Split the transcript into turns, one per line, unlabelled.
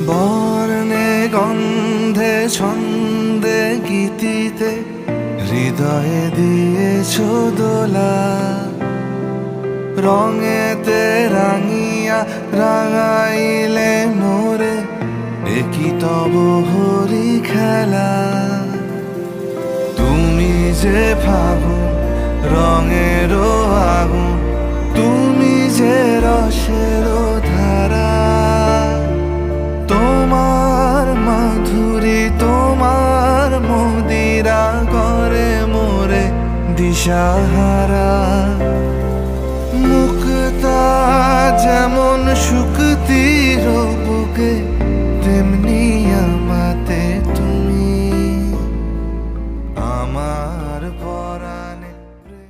বর্ণে গন্ধে ছন্দে গীতিতে হৃদয়ে দিয়েছ দোলা, রঙেতে রাঙিয়া রাঙাইলে মোরে একই তব হরি খেলা। তুমি যে ফাগুন রঙেরও আগুন, তুমি যে রসেরও ধারা, তোমার মাধুরী তোমার মদিরা করে মোরে দিশাহারা। মুক্তা যেমন শুকতির বুকে